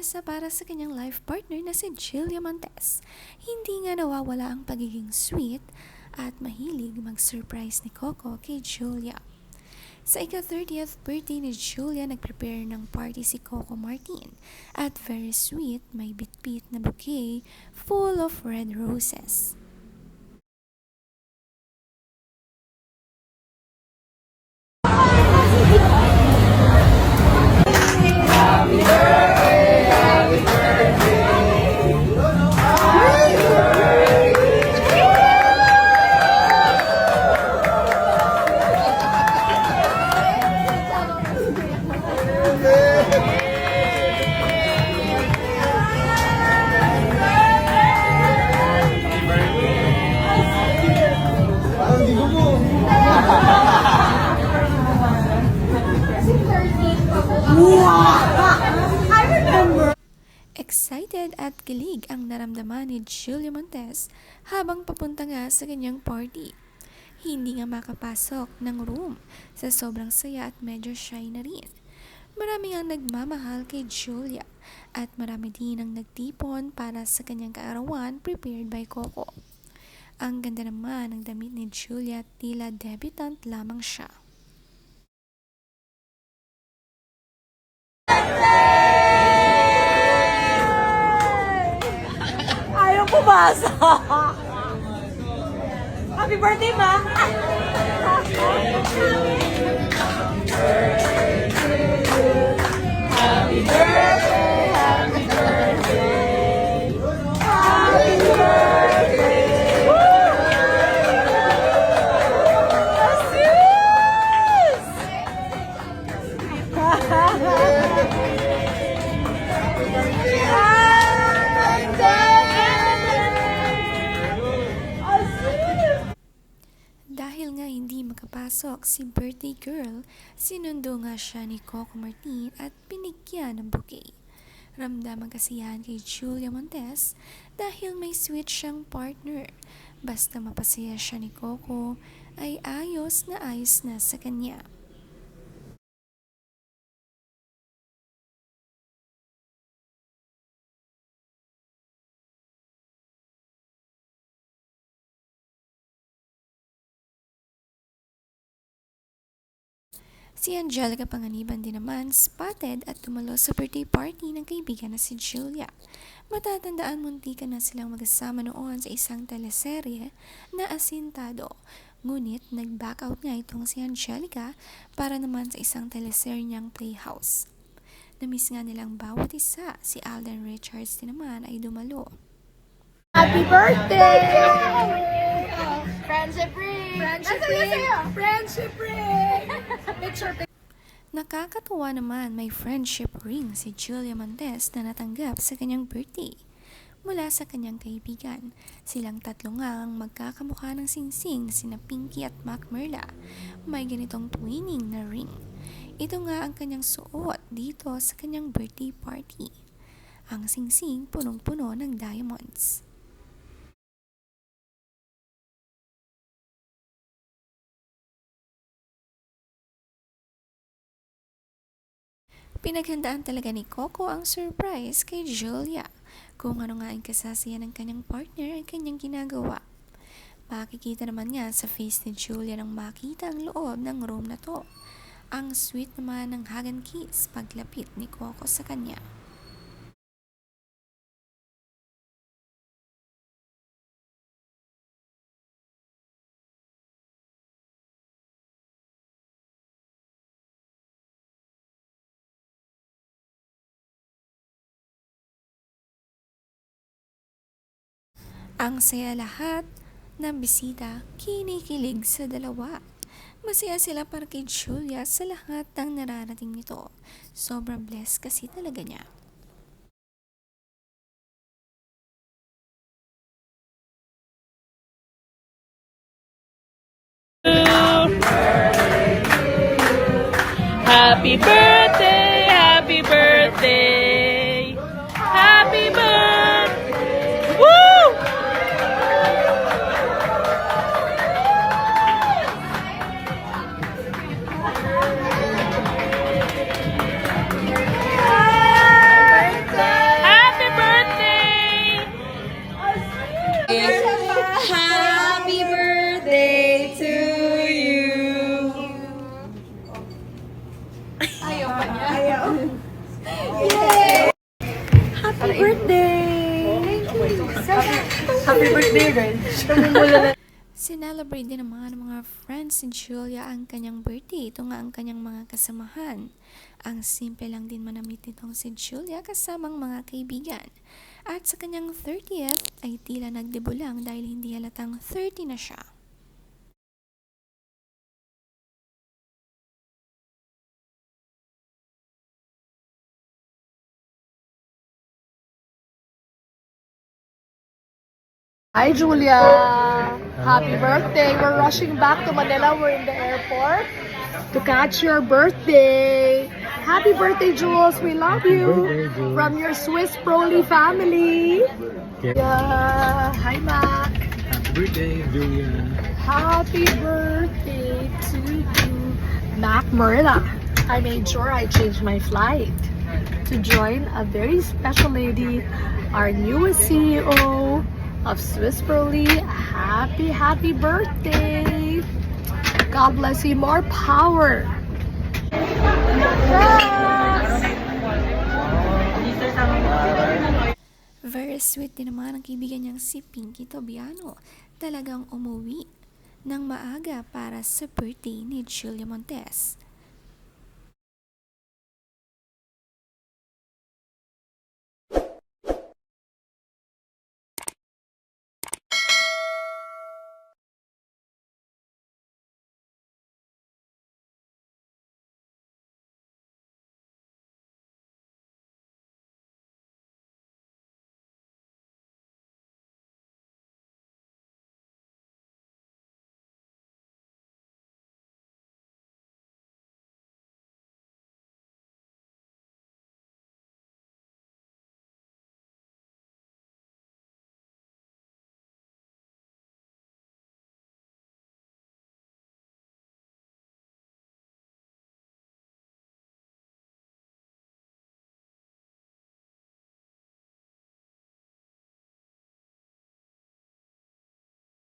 sorpresa para sa kanyang life partner na si Julia Montes. Hindi nga nawawala ang pagiging sweet at mahilig mag-surprise ni Coco kay Julia. Sa ika-30th birthday ni Julia, nag-prepare ng party si Coco Martin at very sweet, may bit-bit na bouquet full of red roses. Excited at kilig ang naramdaman ni Julia Montes habang papunta nga sa kanyang party. Hindi nga makapasok ng room sa sobrang saya at medyo shy na rin. Marami ang nagmamahal kay Julia at marami din ang nagtipon para sa kanyang kaarawan prepared by Coco. Ang ganda naman ng damit ni Julia, tila debutant lamang siya. Ayaw pumasok! Happy birthday, ma! Happy birthday! Happy birthday! Happy birthday! Woo! Asus! Dahil nga hindi makapasok si birthday girl, sinundo nga siya ni Coco Martin at binigyan ng bouquet. Ramdam ang kasiyahan kay Julia Montes dahil may sweet siyang partner. Basta mapasaya siya ni Coco, ay ayos na sa kanya. Si Angelica Panganiban din naman spotted at tumalo sa birthday party ng kaibigan na si Julia. Matatandaan muntikan na silang magkasama noon sa isang teleserye na Asintado. Ngunit nag-back out nga itong si Angelica para naman sa isang teleserye niyang Playhouse. Namiss nga nilang bawat isa, si Alden Richards din naman ay dumalo. Happy birthday! Friendship ring! Friendship ring! Friendship ring! Picture, picture. Nakakatuwa naman may friendship ring si Julia Montes na natanggap sa kanyang birthday mula sa kanyang kaibigan. Silang tatlo nga ang magkakamukha ng singsing sina Pinky at Mac Merla. May ganitong twinning na ring. Ito nga ang kanyang suot dito sa kanyang birthday party. Ang singsing punong-puno ng diamonds. Pinaghandaan talaga ni Coco ang surprise kay Julia. Kung ano nga ang kasasiyan ng kanyang partner ang kanyang ginagawa. Makikita naman nga sa face ni Julia nang makita ang loob ng room na to. Ang sweet naman ng hug and kiss paglapit ni Coco sa kanya. Ang saya lahat ng bisita kinikilig sa dalawa. Masaya sila para kay Julia sa lahat ng nararating nito. Sobrang blessed kasi talaga niya. Happy birthday! Happy birthday! Happy birthday! Woo! Happy birthday! Happy birthday, guys. Sinelebrate din naman ng mga friends ni Julia ang kanyang birthday. Ito nga ang kanyang mga kasamahan. Ang simple lang din manamit nitong si Julia kasamang mga kaibigan. At sa kanyang 30th ay tila nagdebo lang dahil hindi halatang 30 na siya. Hi, Julia. Happy birthday. We're rushing back to Manila. We're in the airport to catch your birthday. Happy birthday, Jules. We love you. From your Swiss Broly family. Yeah. Hi, Mac. Happy birthday, Julia. Happy birthday to you, Mac Murla. I made sure I changed my flight to join a very special lady, our newest CEO of Swiss Broly. Happy birthday. God bless you. More power. Very sweet din naman ang kaibigan niyang si Pinky Tobiano. Talagang umuwi ng maaga para sa birthday ni Julia Montes.